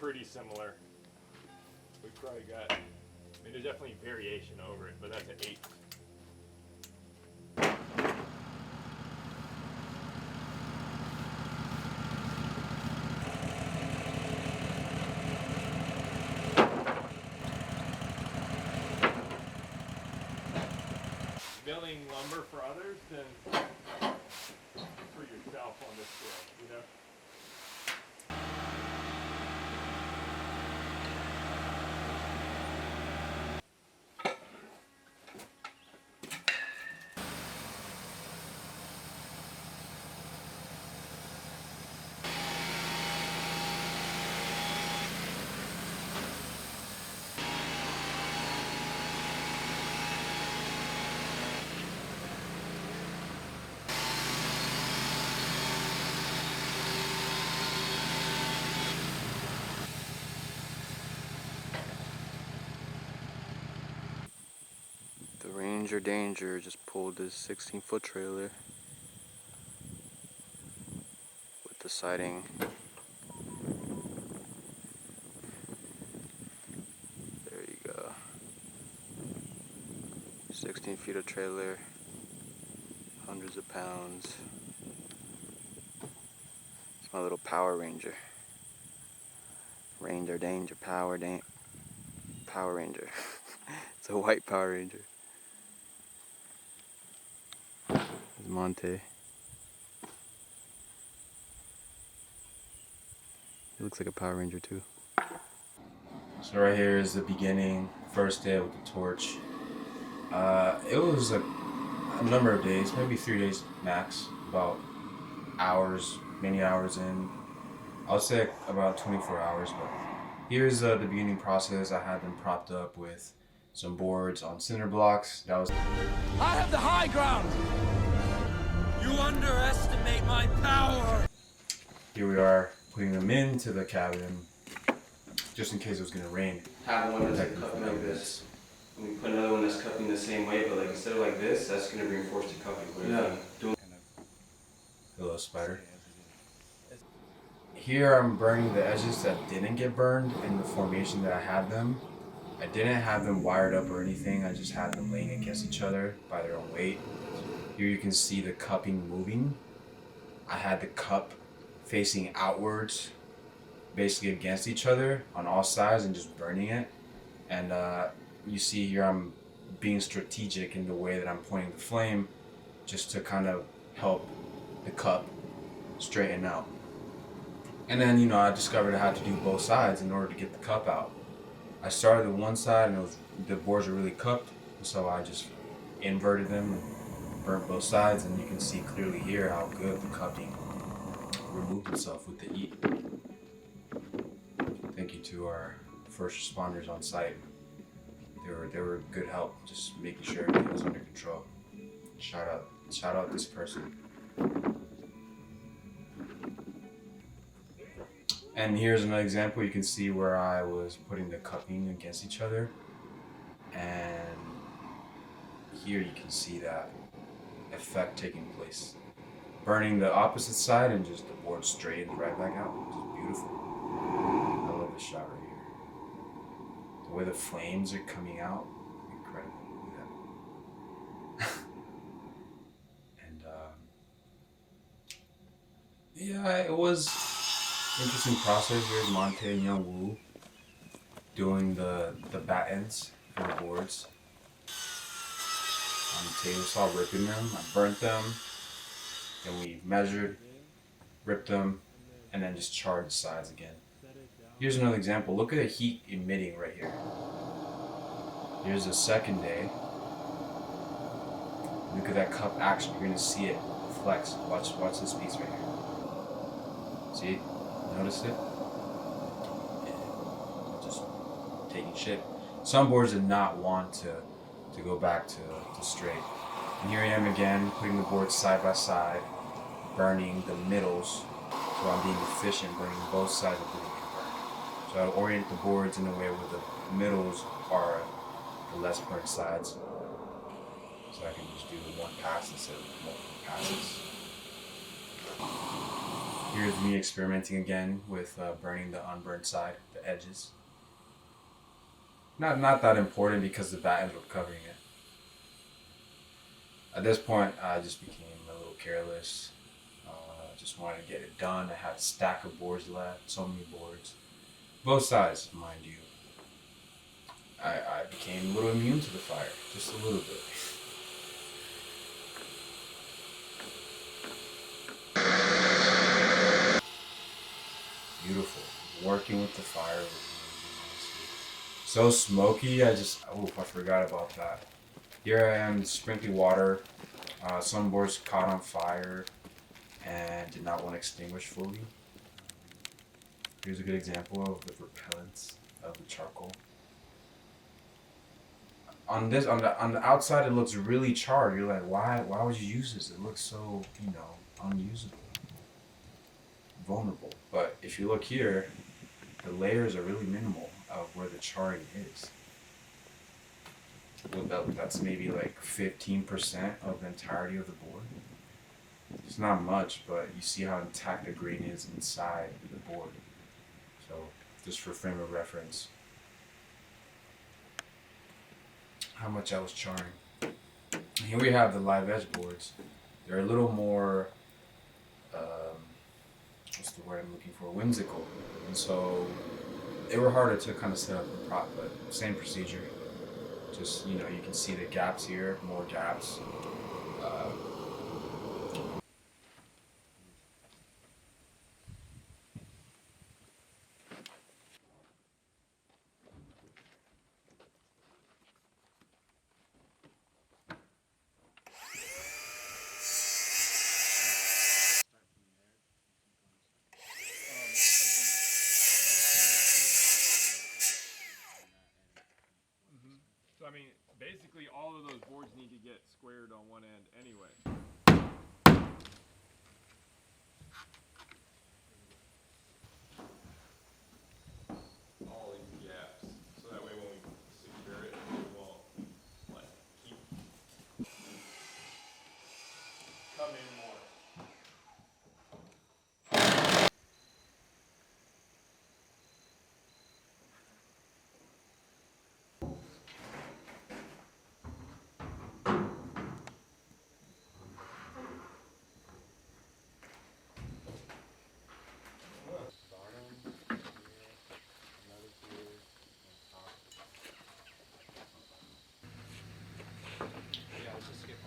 pretty similar. We probably got, I mean, there's definitely variation over it, but that's an 8. Milling lumber for others than for yourself on this scale, you know? The Ranger Danger just pulled this 16-foot trailer with the siding. There you go. 16 feet of trailer, hundreds of pounds. It's my little Power Ranger. Ranger Danger, Power Ranger. It's a white Power Ranger. There's Monte. He looks like a Power Ranger too. So right here is the beginning, first day with the torch. It was a number of days, maybe 3 days max, about hours, many hours in. I would say about 24 hours, but here's the beginning process. I had them propped up with some boards on cinder blocks. That was. I have the high ground! You underestimate my power! Here we are, putting them into the cabin, just in case it was gonna rain. Have one that's cupping like this. And we put another one that's cupping the same way, but like instead of like this, that's gonna reinforce the cupping. But yeah. Hello, spider. Here I'm burning the edges that didn't get burned in the formation that I had them. I didn't have them wired up or anything. I just had them laying against each other by their own weight. Here you can see the cupping moving. I had the cup facing outwards, basically against each other on all sides and just burning it. And you see here I'm being strategic in the way that I'm pointing the flame just to kind of help the cup straighten out. And then, you know, I discovered I had to do both sides in order to get the cup out. I started with one side and the boards were really cupped, so I just inverted them and burnt both sides, and you can see clearly here how good the cupping removed itself with the heat. Thank you to our first responders on site. They were good help, just making sure everything was under control. Shout out this person. And here's another example. You can see where I was putting the cupping against each other, and here you can see that effect taking place. Burning the opposite side and just the board straightened right back out. It's beautiful. I love this shot right here. The way the flames are coming out, incredible. Look at that. And yeah, it was interesting process. Here's Monte and Young Woo doing the battens for the boards on the table saw, ripping them. I burnt them, then we measured, ripped them, and then just charred the sides again. Here's another example. Look at the heat emitting right here. Here's the second day. Look at that cup action. You're gonna see it flex. Watch this piece right here. See? Notice it? Yeah. Just taking shape. Some boards did not want to go back to straight. And here I am again, putting the boards side by side, burning the middles, so I'm being efficient, burning both sides of the board. So I orient the boards in a way where the middles are the less burnt sides, so I can just do one pass instead of multiple passes. Here's me experimenting again with burning the unburned side, the the edges. Not that important because the battens were covering it. At this point, I just became a little careless. Just wanted to get it done. I had a stack of boards left, so many boards. Both sides, mind you. I became a little immune to the fire, just a little bit. Beautiful. Working with the fire was amazing. So smoky, I forgot about that. Here I am sprinkling water. Some boards caught on fire and did not want to extinguish fully. Here's a good example of the repellence of the charcoal. On the outside, it looks really charred. You're like, why would you use this? It looks so, unusable, vulnerable. But if you look here, the layers are really minimal of where the charring is. Well, that's maybe like 15% of the entirety of the board. It's not much, but you see how intact the grain is inside the board. So, just for frame of reference, how much I was charring. Here we have the live edge boards. They're a little more, what's the word I'm looking for? Whimsical. And so they were harder to kind of set up and prop, but same procedure. Just, you can see the gaps here, more gaps. So I mean, basically all of those boards need to get squared on one end anyway. All these gaps, so that way when we secure it, it won't keep come in more.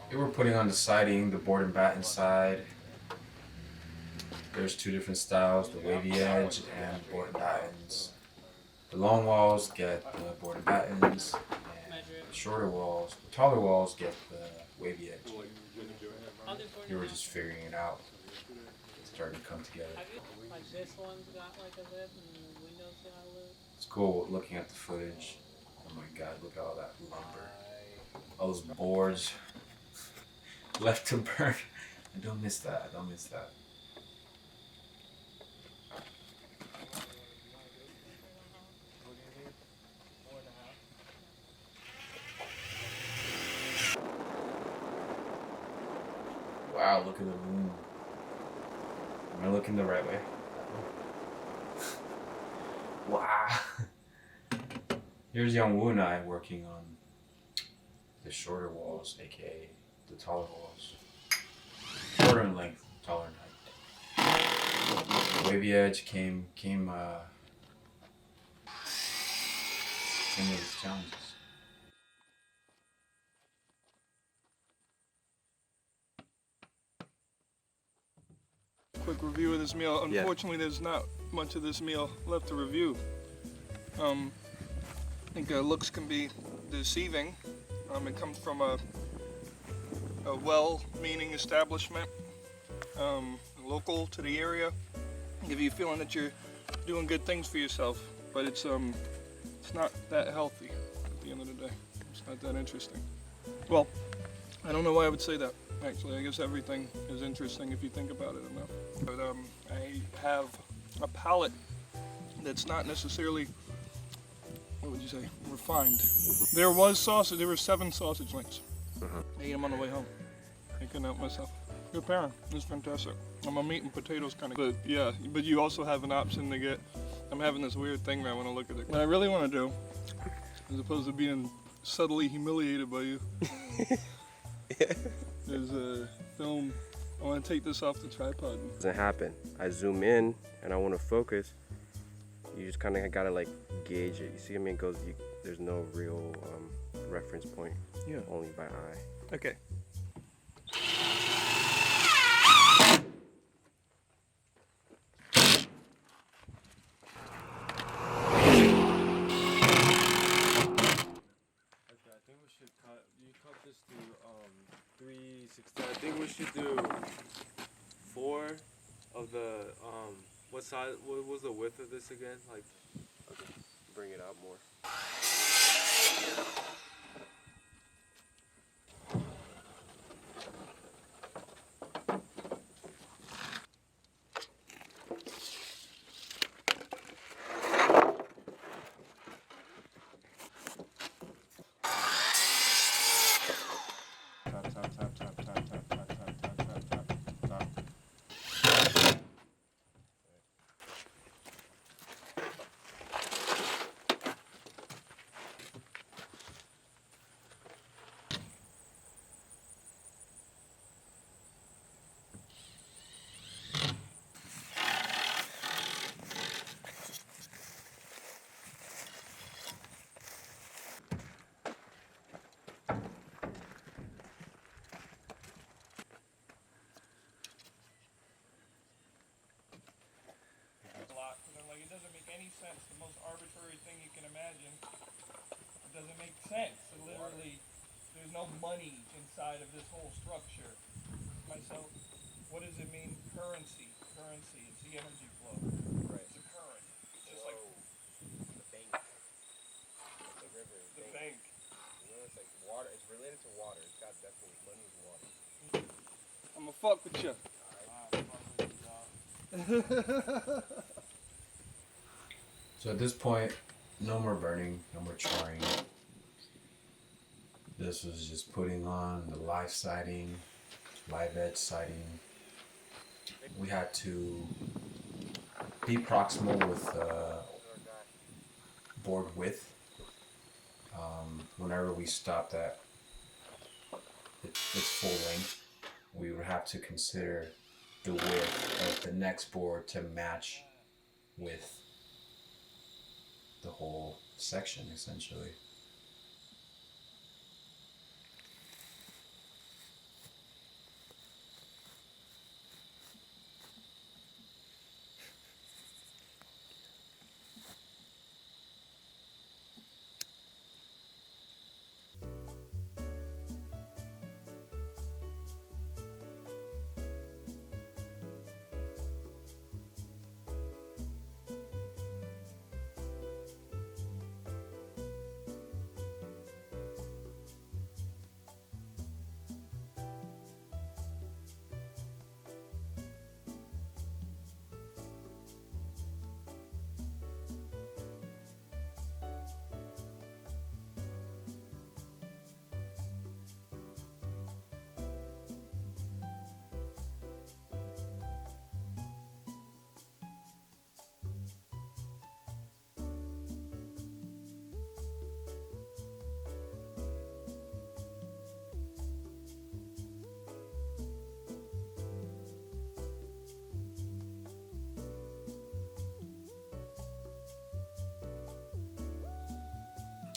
Here we're putting on the siding, the board and batten side. There's two different styles, the wavy edge and board and battens. The long walls get the board and battens, and the shorter walls, the taller walls get the wavy edge. Here we're just figuring it out. It's starting to come together. Like this one's got like a lip and the windows got a lip. It's cool looking at the footage. Oh my god, look at all that lumber. All those boards left to burn. I don't miss that. Wow, look at the moon. Am I looking the right way? Wow. Here's Young Woo and I working on the shorter walls, aka the taller walls. Shorter in length, taller in height. The wavy edge came with its challenges. Quick review of this meal. Unfortunately, there's not much of this meal left to review. I think looks can be deceiving. It comes from a well-meaning establishment, local to the area, give you a feeling that you're doing good things for yourself, but it's not that healthy at the end of the day. It's not that interesting. Well, I don't know why I would say that. Actually, I guess everything is interesting if you think about it enough. But I have a palate that's not necessarily, what would you say, refined. There was sausage. There were 7 sausage links. I ate them on the way home. I couldn't help myself. Good pairing. It's fantastic. I'm a meat and potatoes kind of. But yeah, but you also have an option to get I'm having this weird thing where I want to look at it. What I really want to do, as opposed to being subtly humiliated by you, is film. I want to take this off the tripod. Doesn't happen. I zoom in and I want to focus. You just kind of gotta like gauge it. You see what I mean? There's no real reference point. Yeah. Only by eye. Okay. I think we should cut. You cut this to 360. I think we should do 4 of the What size? What was the width of this again? Like, Okay. Bring it out more. Like, it doesn't make any sense. The most arbitrary thing you can imagine. It doesn't make sense. So literally, there's no money inside of this whole structure. Myself, what does it mean? Currency. Currency. It's the energy flow. Right. It's a current. It's just like The bank. The river. the bank. You know, it's like water. It's related to water. It's got definitely money is water. I'ma fuck with you. so at this point, no more burning, no more charring. This was just putting on the live siding, live edge siding. We had to be proximal with board width. Whenever we stopped at its full length, we would have to consider the width of the next board to match with the whole section, essentially.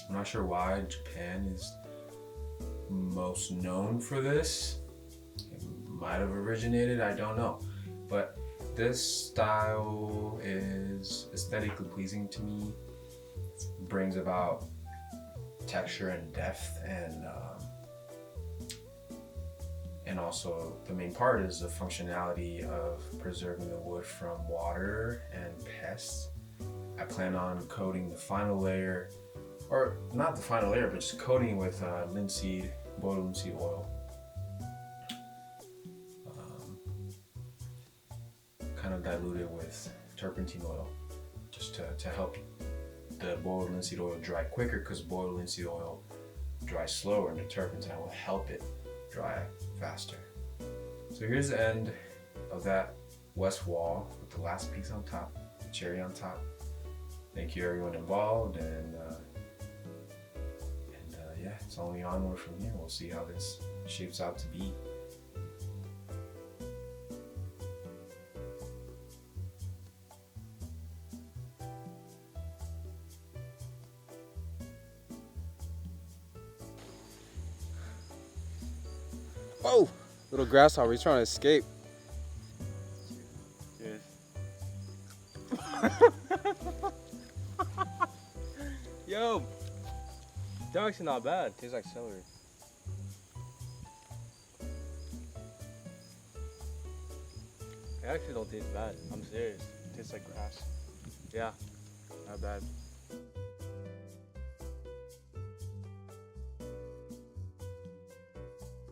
I'm not sure why Japan is most known for this. It might have originated, I don't know. But this style is aesthetically pleasing to me. It brings about texture and depth, and also the main part is the functionality of preserving the wood from water and pests. I plan on coating the final layer, or not the final layer, but just coating with linseed, boiled linseed oil. Kind of diluted with turpentine oil, just to help the boiled linseed oil dry quicker, because boiled linseed oil dries slower and the turpentine will help it dry faster. So here's the end of that west wall with the last piece on top, the cherry on top. thank you everyone involved, and yeah, it's only onward from here. We'll see how this shapes out to be. Oh, little grasshopper, he's trying to escape. Yes. Yo, they're actually not bad. Tastes like celery. They actually don't taste bad. I'm serious. It tastes like grass. Yeah, not bad.